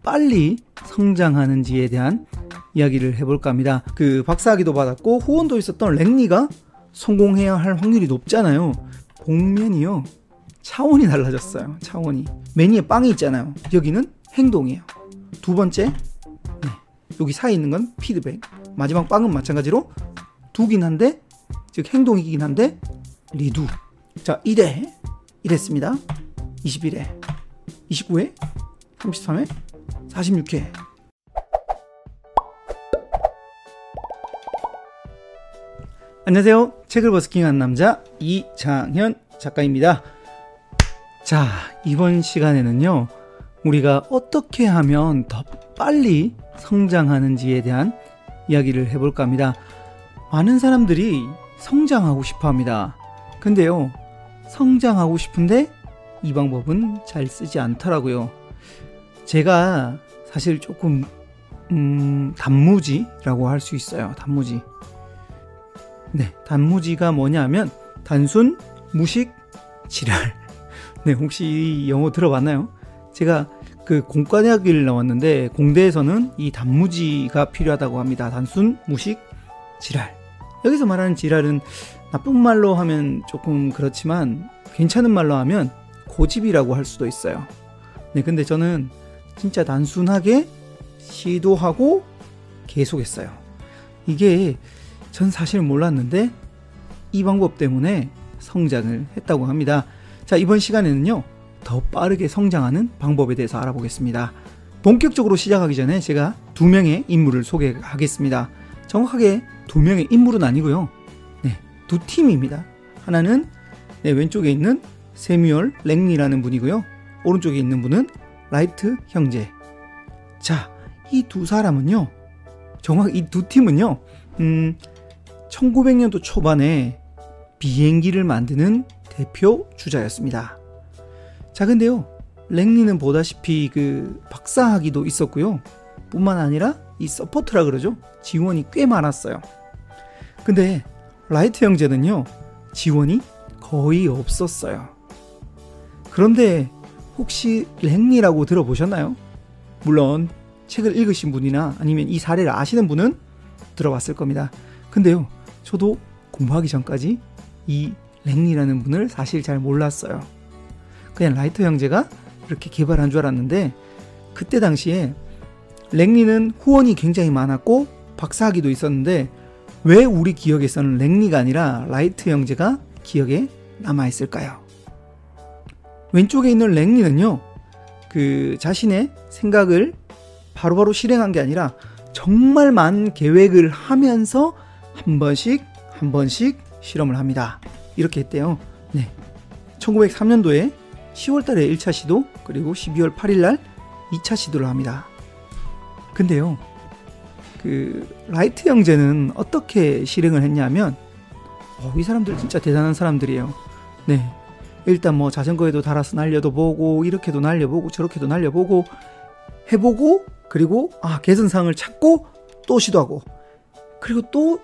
빨리 성장하는지에 대한 이야기를 해볼까 합니다. 그 박사학위도 받았고 후원도 있었던 랭리가 성공해야 할 확률이 높잖아요. 복면이요, 차원이 달라졌어요. 차원이. 매니에 빵이 있잖아요. 여기는 행동이에요. 두 번째, 여기 사이에 있는 건 피드백. 마지막 빵은 마찬가지로 두긴 한데, 즉 행동이긴 한데 리두. 자, 1회 이랬습니다. 21회, 29회, 33회, 46회. 안녕하세요. 책을 버스킹한 남자 이장현 작가입니다. 자, 이번 시간에는요, 우리가 어떻게 하면 더 빨리 성장하는지에 대한 이야기를 해볼까 합니다. 많은 사람들이 성장하고 싶어 합니다. 근데요, 성장하고 싶은데 이 방법은 잘 쓰지 않더라고요. 제가 사실 조금 단무지라고 할 수 있어요. 단무지. 네, 단무지가 뭐냐면 단순, 무식, 지랄. 네, 혹시 이 영어 들어봤나요? 제가 그 공과대학을 나왔는데 공대에서는 이 단무지가 필요하다고 합니다. 단순, 무식, 지랄. 여기서 말하는 지랄은 나쁜 말로 하면 조금 그렇지만 괜찮은 말로 하면 고집이라고 할 수도 있어요. 네, 근데 저는 진짜 단순하게 시도하고 계속했어요. 이게 전 사실 몰랐는데 이 방법 때문에 성장을 했다고 합니다. 자, 이번 시간에는요, 더 빠르게 성장하는 방법에 대해서 알아보겠습니다. 본격적으로 시작하기 전에 제가 두 명의 인물을 소개하겠습니다. 정확하게 두 명의 인물은 아니고요. 네, 두 팀입니다. 하나는 왼쪽에 있는 세뮤얼 랭리라는 분이고요. 오른쪽에 있는 분은 라이트 형제. 자, 이 두 사람은요, 정확히 이 두 팀은요, 1900년도 초반에 비행기를 만드는 대표 주자였습니다. 자, 근데요, 랭리는 보다시피 그 박사학위도 있었고요. 뿐만 아니라 이 서포트라 그러죠. 지원이 꽤 많았어요. 근데 라이트 형제는요, 지원이 거의 없었어요. 그런데 혹시 랭리라고 들어보셨나요? 물론 책을 읽으신 분이나 아니면 이 사례를 아시는 분은 들어봤을 겁니다. 근데요, 저도 공부하기 전까지 이 랭리라는 분을 사실 잘 몰랐어요. 그냥 라이트 형제가 이렇게 개발한 줄 알았는데, 그때 당시에 랭리는 후원이 굉장히 많았고 박사학위도 있었는데 왜 우리 기억에서는 랭리가 아니라 라이트 형제가 기억에 남아있을까요? 왼쪽에 있는 랭리는요, 그 자신의 생각을 바로바로 실행한 게 아니라 정말 많은 계획을 하면서 한 번씩 실험을 합니다. 이렇게 했대요. 네, 1903년도에 10월달에 1차 시도, 그리고 12월 8일날 2차 시도를 합니다. 근데요, 그 라이트 형제는 어떻게 실행을 했냐면, 이 사람들 진짜 대단한 사람들이에요. 네, 일단 뭐 자전거에도 달아서 날려도 보고, 이렇게도 날려보고, 저렇게도 날려보고 해보고, 그리고 개선사항을 찾고 또 시도하고, 그리고 또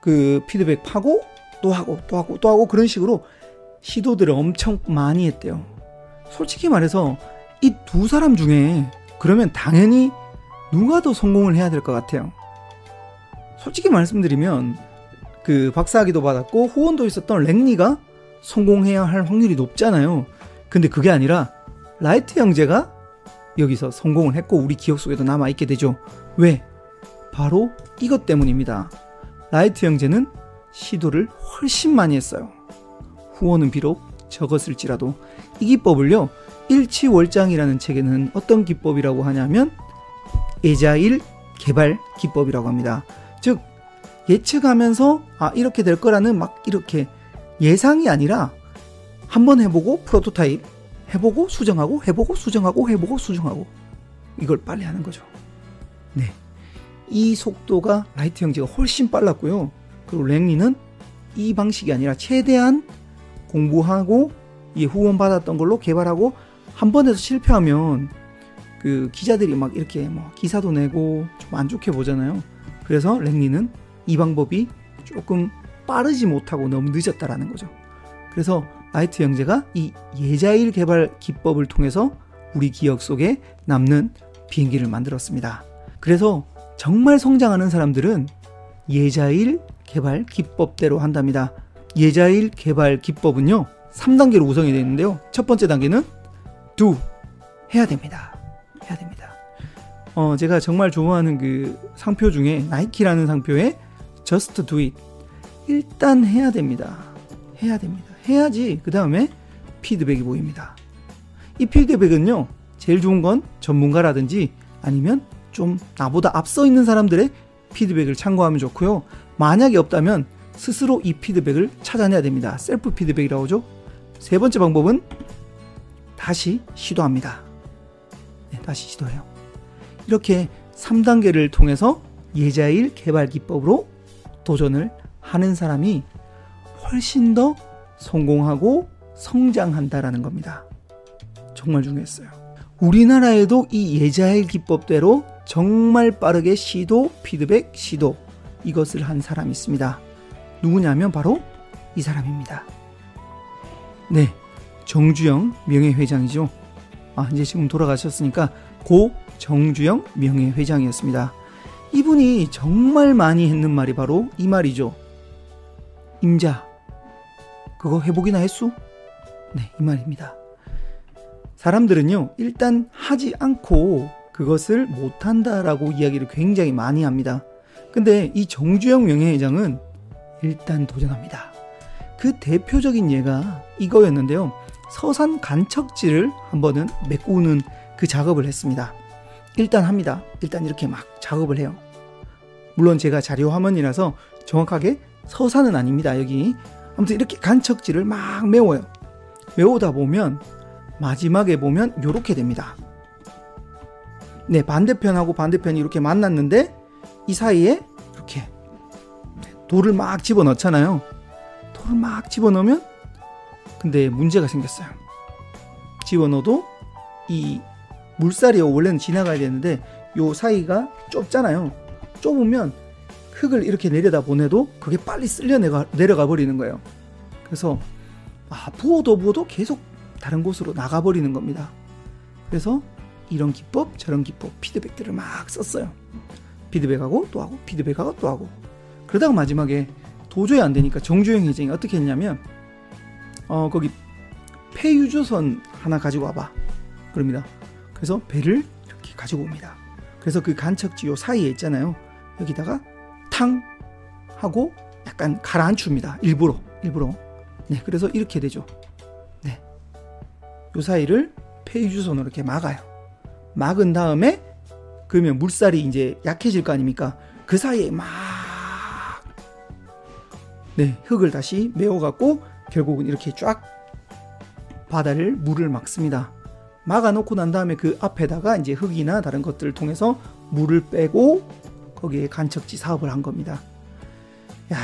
그 피드백 파고 또 하고 그런 식으로 시도들을 엄청 많이 했대요. 솔직히 말해서 이 두 사람 중에 그러면 당연히 누가 더 성공을 해야 될 것 같아요. 솔직히 말씀드리면 그 박사학위도 받았고 후원도 있었던 랭리가 성공해야 할 확률이 높잖아요. 근데 그게 아니라 라이트 형제가 여기서 성공을 했고 우리 기억 속에도 남아있게 되죠. 왜? 바로 이것 때문입니다. 라이트 형제는 시도를 훨씬 많이 했어요. 후원은 비록 적었을지라도. 이 기법을요, 일치월장이라는 책에는 어떤 기법이라고 하냐면 에자일 개발 기법이라고 합니다. 즉 예측하면서 이렇게 될 거라는 막 이렇게 예상이 아니라 한번 해보고 프로토타입 해보고 수정하고 해보고 수정하고 해보고 수정하고 이걸 빨리 하는 거죠. 네, 이 속도가 라이트 형제가 훨씬 빨랐고요. 그리고 랭리는 이 방식이 아니라 최대한 공부하고 이 후원 받았던 걸로 개발하고, 한 번에서 실패하면 그 기자들이 막 이렇게 뭐 기사도 내고 좀 안 좋게 보잖아요. 그래서 랭리는 이 방법이 조금 빠르지 못하고 너무 늦었다라는 거죠. 그래서 라이트 형제가 이 예자일 개발 기법을 통해서 우리 기억 속에 남는 비행기를 만들었습니다. 그래서 정말 성장하는 사람들은 예자일 개발 기법대로 한답니다. 예자일 개발 기법은요 3단계로 구성이 되어 있는데요. 첫 번째 단계는 do, 해야 됩니다. 해야 됩니다. 제가 정말 좋아하는 그 상표 중에 나이키라는 상표에 just do it, 일단 해야 됩니다. 해야 됩니다. 해야지 그 다음에 피드백이 보입니다. 이 피드백은요 제일 좋은 건 전문가라든지 아니면 좀 나보다 앞서 있는 사람들의 피드백을 참고하면 좋고요. 만약에 없다면 스스로 이 피드백을 찾아내야 됩니다. 셀프 피드백이라고 하죠. 세 번째 방법은 다시 시도합니다. 네, 다시 시도해요. 이렇게 3단계를 통해서 예자일 개발 기법으로 도전을 하는 사람이 훨씬 더 성공하고 성장한다라는 겁니다. 정말 중요했어요. 우리나라에도 이 예자일 기법대로 정말 빠르게 시도, 피드백, 시도, 이것을 한 사람이 있습니다. 누구냐면 바로 이 사람입니다. 네, 정주영 명예회장이죠. 이제 지금 돌아가셨으니까 고 정주영 명예회장이었습니다. 이분이 정말 많이 했는 말이 바로 이 말이죠. 임자, 그거 회복이나 했수? 네, 이 말입니다. 사람들은요 일단 하지 않고 그것을 못한다라고 이야기를 굉장히 많이 합니다. 근데 이 정주영 명예회장은 일단 도전합니다. 그 대표적인 예가 이거였는데요. 서산 간척지를 한 번은 메꾸는 그 작업을 했습니다. 일단 합니다. 일단 이렇게 막 작업을 해요. 물론 제가 자료 화면이라서 정확하게 서산은 아닙니다. 여기 아무튼 이렇게 간척지를 막 메워요. 메우다 보면 마지막에 보면 이렇게 됩니다. 네, 반대편하고 반대편이 이렇게 만났는데 이 사이에 이렇게 돌을 막 집어넣잖아요. 돌을 막 집어넣으면 근데 문제가 생겼어요. 집어넣어도 이 물살이 원래는 지나가야 되는데 요 사이가 좁잖아요. 좁으면 흙을 이렇게 내려다 보내도 그게 빨리 쓸려 내려가 버리는 거예요. 그래서 부어도 계속 다른 곳으로 나가버리는 겁니다. 그래서 이런 기법 저런 기법 피드백들을 막 썼어요. 피드백하고 또 하고 피드백하고 또 하고 그러다가 마지막에 도저히 안 되니까 정주영 회장이 어떻게 했냐면 거기 폐유조선 하나 가지고 와봐 그럽니다. 그래서 배를 이렇게 가지고 옵니다. 그래서 그 간척지 요 사이에 있잖아요. 여기다가 탕 하고 약간 가라앉힙니다. 일부러. 네, 그래서 이렇게 되죠. 네, 요 사이를 폐유조선으로 이렇게 막아요. 막은 다음에 그러면 물살이 이제 약해질 거 아닙니까? 그 사이에 막 네, 흙을 다시 메워갖고 결국은 이렇게 쫙 바다를 물을 막습니다. 막아놓고 난 다음에 그 앞에다가 이제 흙이나 다른 것들을 통해서 물을 빼고 거기에 간척지 사업을 한 겁니다. 야,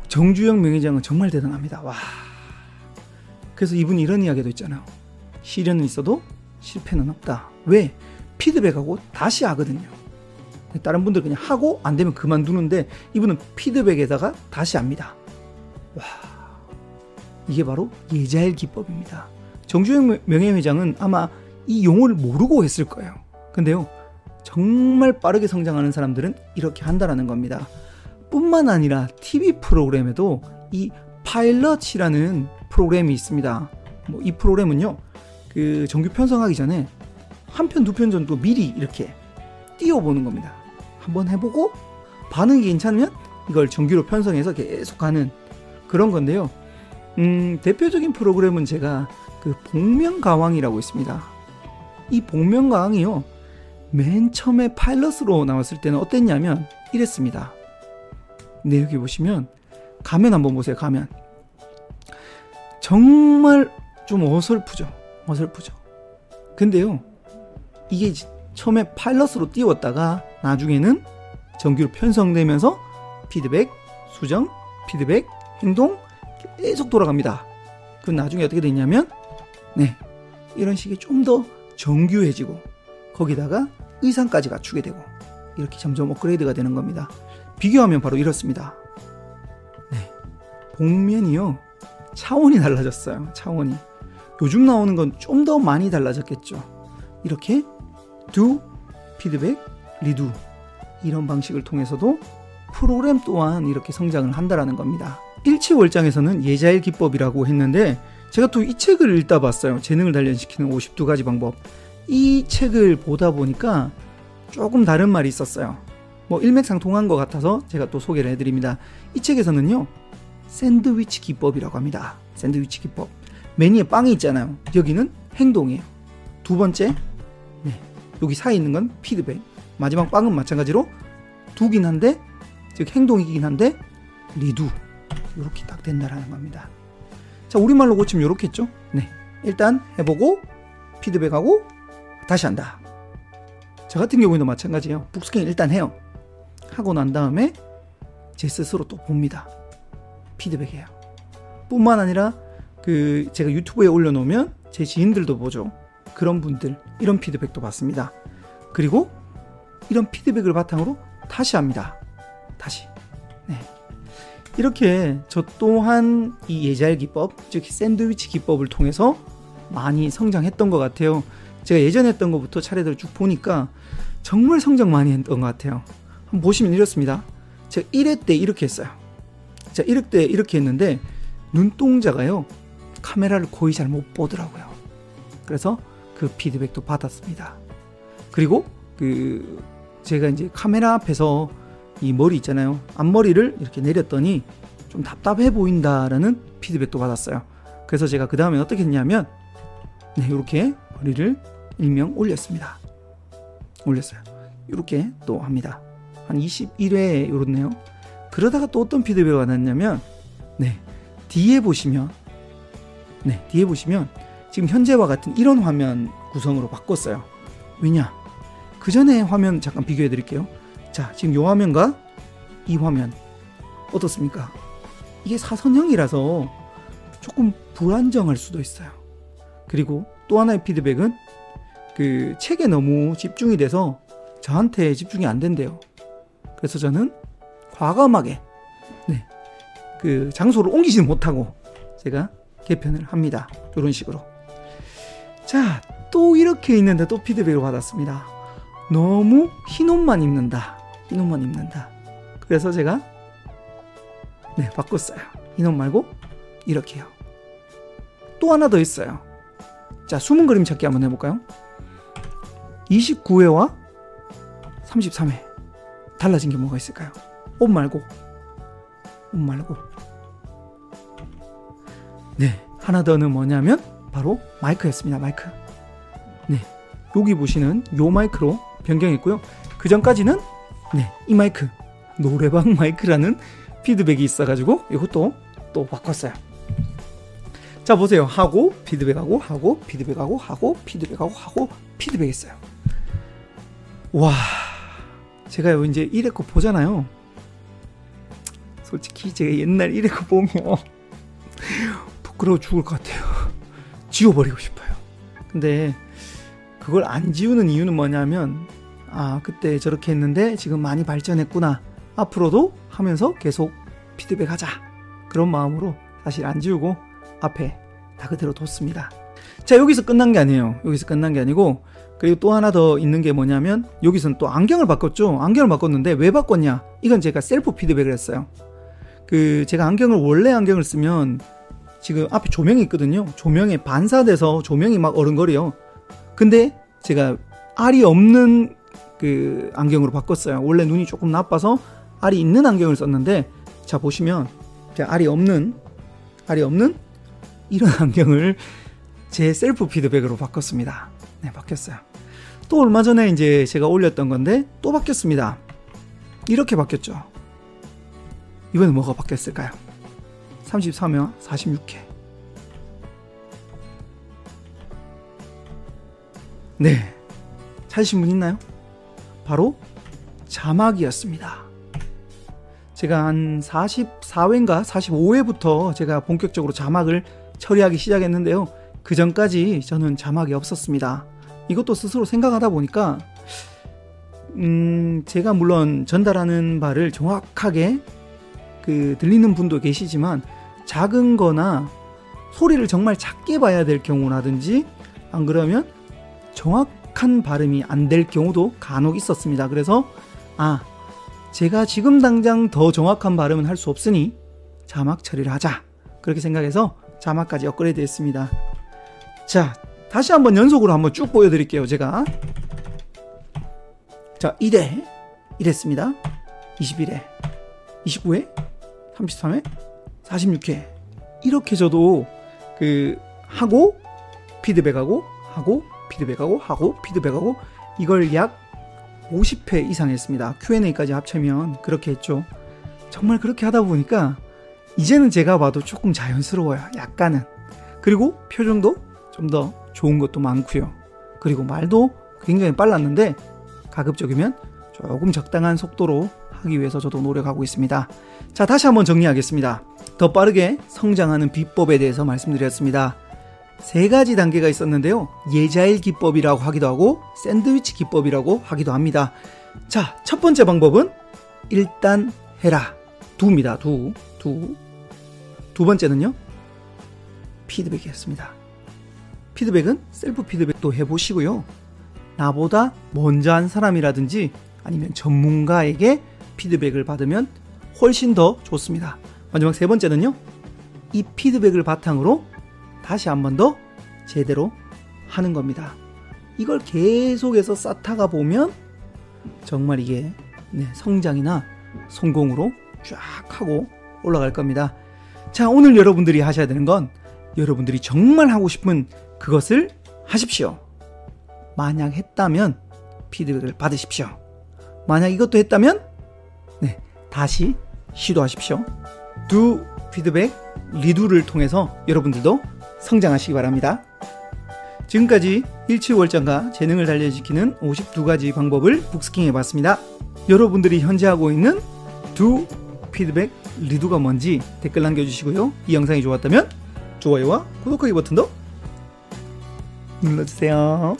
정주영 명예회장은 정말 대단합니다. 와. 그래서 이분이 이런 이야기도 있잖아요. 시련은 있어도 실패는 없다. 왜? 피드백하고 다시 하거든요. 다른 분들 그냥 하고 안 되면 그만두는데 이분은 피드백에다가 다시 합니다. 와, 이게 바로 예자일 기법입니다. 정주영 명예회장은 아마 이 용어를 모르고 했을 거예요. 근데요, 정말 빠르게 성장하는 사람들은 이렇게 한다라는 겁니다. 뿐만 아니라 TV 프로그램에도 이 파일럿이라는 프로그램이 있습니다. 이 프로그램은요, 그 정규 편성하기 전에 한 편, 두 편 정도 미리 이렇게 띄워보는 겁니다. 한번 해보고 반응이 괜찮으면 이걸 정규로 편성해서 계속 가는 그런 건데요. 대표적인 프로그램은 제가 그 복면가왕이라고 있습니다. 이 복면가왕이요, 맨 처음에 파일럿으로 나왔을 때는 어땠냐면 이랬습니다. 네, 여기 보시면 가면 한번 보세요. 가면 정말 좀 어설프죠. 근데요, 이게 처음에 파일럿으로 띄웠다가 나중에는 정규로 편성되면서 피드백, 수정, 피드백, 행동 계속 돌아갑니다. 그 나중에 어떻게 됐냐면 네, 이런 식이 좀 더 정교해지고 거기다가 의상까지 갖추게 되고 이렇게 점점 업그레이드가 되는 겁니다. 비교하면 바로 이렇습니다. 네, 복면이요, 차원이 달라졌어요. 차원이. 요즘 나오는 건 좀 더 많이 달라졌겠죠. 이렇게 do, 피드백, redo 이런 방식을 통해서도 프로그램 또한 이렇게 성장을 한다라는 겁니다. 일치월장에서는 예자일 기법이라고 했는데 제가 또 이 책을 읽다 봤어요. 재능을 단련시키는 52가지 방법. 이 책을 보다 보니까 조금 다른 말이 있었어요. 뭐 일맥상통한 것 같아서 제가 또 소개를 해드립니다. 이 책에서는요, 샌드위치 기법이라고 합니다. 샌드위치 기법. 맨 위에 빵이 있잖아요. 여기는 행동이에요. 두 번째, 여기 사이에 있는 건 피드백. 마지막 빵은 마찬가지로 두긴 한데, 즉 행동이긴 한데 리두, 이렇게 딱 된다라는 겁니다. 자, 우리말로 고치면 이렇게 했죠. 일단 해보고 피드백하고 다시 한다. 저 같은 경우에도 마찬가지예요. 북스캔 일단 해요. 하고 난 다음에 제 스스로 또 봅니다. 피드백해요. 뿐만 아니라 제가 유튜브에 올려놓으면 제 지인들도 보죠. 그런 분들, 이런 피드백도 받습니다. 그리고 이런 피드백을 바탕으로 다시 합니다. 다시. 이렇게 저 또한 이 예자일 기법, 즉 샌드위치 기법을 통해서 많이 성장했던 것 같아요. 제가 예전에 했던 것부터 차례대로 쭉 보니까 정말 성장 많이 했던 것 같아요. 한번 보시면 이렇습니다. 제가 1회 때 이렇게 했어요. 제가 1회 때 이렇게 했는데 눈동자가요, 카메라를 거의 잘 못 보더라고요. 그래서 그 피드백도 받았습니다. 그리고 제가 이제 카메라 앞에서 이 머리 있잖아요. 앞머리를 이렇게 내렸더니 좀 답답해 보인다라는 피드백도 받았어요. 그래서 제가 그 다음에 어떻게 했냐면 이렇게 머리를 일명 올렸습니다. 올렸어요. 이렇게 또 합니다. 한 21회 이렇네요. 그러다가 또 어떤 피드백이 받았냐면 뒤에 보시면 지금 현재와 같은 이런 화면 구성으로 바꿨어요. 왜냐? 그 전에 화면 잠깐 비교해 드릴게요. 자, 지금 이 화면과 이 화면 어떻습니까? 이게 사선형이라서 조금 불안정할 수도 있어요. 그리고 또 하나의 피드백은 책에 너무 집중이 돼서 저한테 집중이 안 된대요. 그래서 저는 과감하게 장소를 옮기지 못하고 제가 개편을 합니다. 이런 식으로. 자, 또 이렇게 있는데 또 피드백을 받았습니다. 너무 흰 옷만 입는다. 그래서 제가 바꿨어요. 흰 옷 말고 이렇게요. 또 하나 더 있어요. 자, 숨은 그림 찾기 한번 해볼까요? 29회와 33회 달라진 게 뭐가 있을까요? 옷 말고 하나 더는 뭐냐면 바로 마이크였습니다. 마이크. 여기 보시는 요 마이크로 변경했고요. 그 전까지는 이 마이크, 노래방 마이크라는 피드백이 있어가지고 이것도 또 바꿨어요. 자, 보세요. 하고 피드백하고 하고 피드백하고 하고 피드백하고 하고 피드백했어요. 와, 제가 이제 1회 거 보잖아요. 솔직히 제가 옛날 1회 거 보면 부끄러워 죽을 것 같아요. 지워버리고 싶어요. 근데 그걸 안 지우는 이유는 뭐냐면 그때 저렇게 했는데 지금 많이 발전했구나. 앞으로도 하면서 계속 피드백하자. 그런 마음으로 사실 안 지우고 앞에 다 그대로 뒀습니다. 자, 여기서 끝난 게 아니에요. 여기서 끝난 게 아니고, 그리고 또 하나 더 있는 게 뭐냐면 여기서는 또 안경을 바꿨죠. 안경을 바꿨는데 왜 바꿨냐? 이건 제가 셀프 피드백을 했어요. 제가 원래 안경을 쓰면 지금 앞에 조명이 있거든요. 조명에 반사돼서 조명이 막 어른거려요. 근데 제가 알이 없는 안경으로 바꿨어요. 원래 눈이 조금 나빠서 알이 있는 안경을 썼는데, 자, 보시면 제가 알이 없는 이런 안경을 제 셀프 피드백으로 바꿨습니다. 바뀌었어요. 또 얼마 전에 이제 제가 올렸던 건데 또 바뀌었습니다. 이렇게 바뀌었죠. 이번엔 뭐가 바뀌었을까요? 33회와 46회. 찾으신 분 있나요? 바로 자막이었습니다. 제가 한 44회인가 45회부터 제가 본격적으로 자막을 처리하기 시작했는데요. 그 전까지 저는 자막이 없었습니다. 이것도 스스로 생각하다 보니까 제가 물론 전달하는 바를 정확하게 들리는 분도 계시지만, 작은 거나 소리를 정말 작게 봐야 될 경우라든지, 안 그러면 정확한 발음이 안 될 경우도 간혹 있었습니다. 그래서 제가 지금 당장 더 정확한 발음은 할 수 없으니 자막 처리를 하자, 그렇게 생각해서 자막까지 업그레이드 했습니다. 자, 다시 한번 연속으로 한번 쭉 보여드릴게요. 제가 자 1회 이랬습니다. 21회 29회 33회 46회 이렇게 저도 하고 피드백하고 하고 피드백하고 하고 피드백하고 이걸 약 50회 이상 했습니다. Q&A까지 합치면 그렇게 했죠. 정말 그렇게 하다 보니까 이제는 제가 봐도 조금 자연스러워요. 약간은. 그리고 표정도 좀 더 좋은 것도 많고요. 그리고 말도 굉장히 빨랐는데 가급적이면 조금 적당한 속도로 하기 위해서 저도 노력하고 있습니다. 자, 다시 한번 정리하겠습니다. 더 빠르게 성장하는 비법에 대해서 말씀드렸습니다. 3가지 단계가 있었는데요. 예자일 기법이라고 하기도 하고 샌드위치 기법이라고 하기도 합니다. 자, 첫 번째 방법은 일단 해라. 두입니다. 두 번째는요. 피드백이었습니다. 피드백은 셀프 피드백도 해보시고요. 나보다 먼저 한 사람이라든지 아니면 전문가에게 피드백을 받으면 훨씬 더 좋습니다. 마지막 3번째는요. 이 피드백을 바탕으로 다시 한 번 더 제대로 하는 겁니다. 이걸 계속해서 쌓다가 보면 정말 이게 성장이나 성공으로 쫙 하고 올라갈 겁니다. 자, 오늘 여러분들이 하셔야 되는 건 여러분들이 정말 하고 싶은 그것을 하십시오. 만약 했다면 피드백을 받으십시오. 만약 이것도 했다면 다시 시도하십시오. 두 피드백 리두를 통해서 여러분들도 성장하시기 바랍니다. 지금까지 일취월장과 재능을 단련시키는 52가지 방법을 북스킹 해봤습니다. 여러분들이 현재 하고 있는 두 피드백 리두가 뭔지 댓글 남겨주시고요. 이 영상이 좋았다면 좋아요와 구독하기 버튼도 눌러주세요.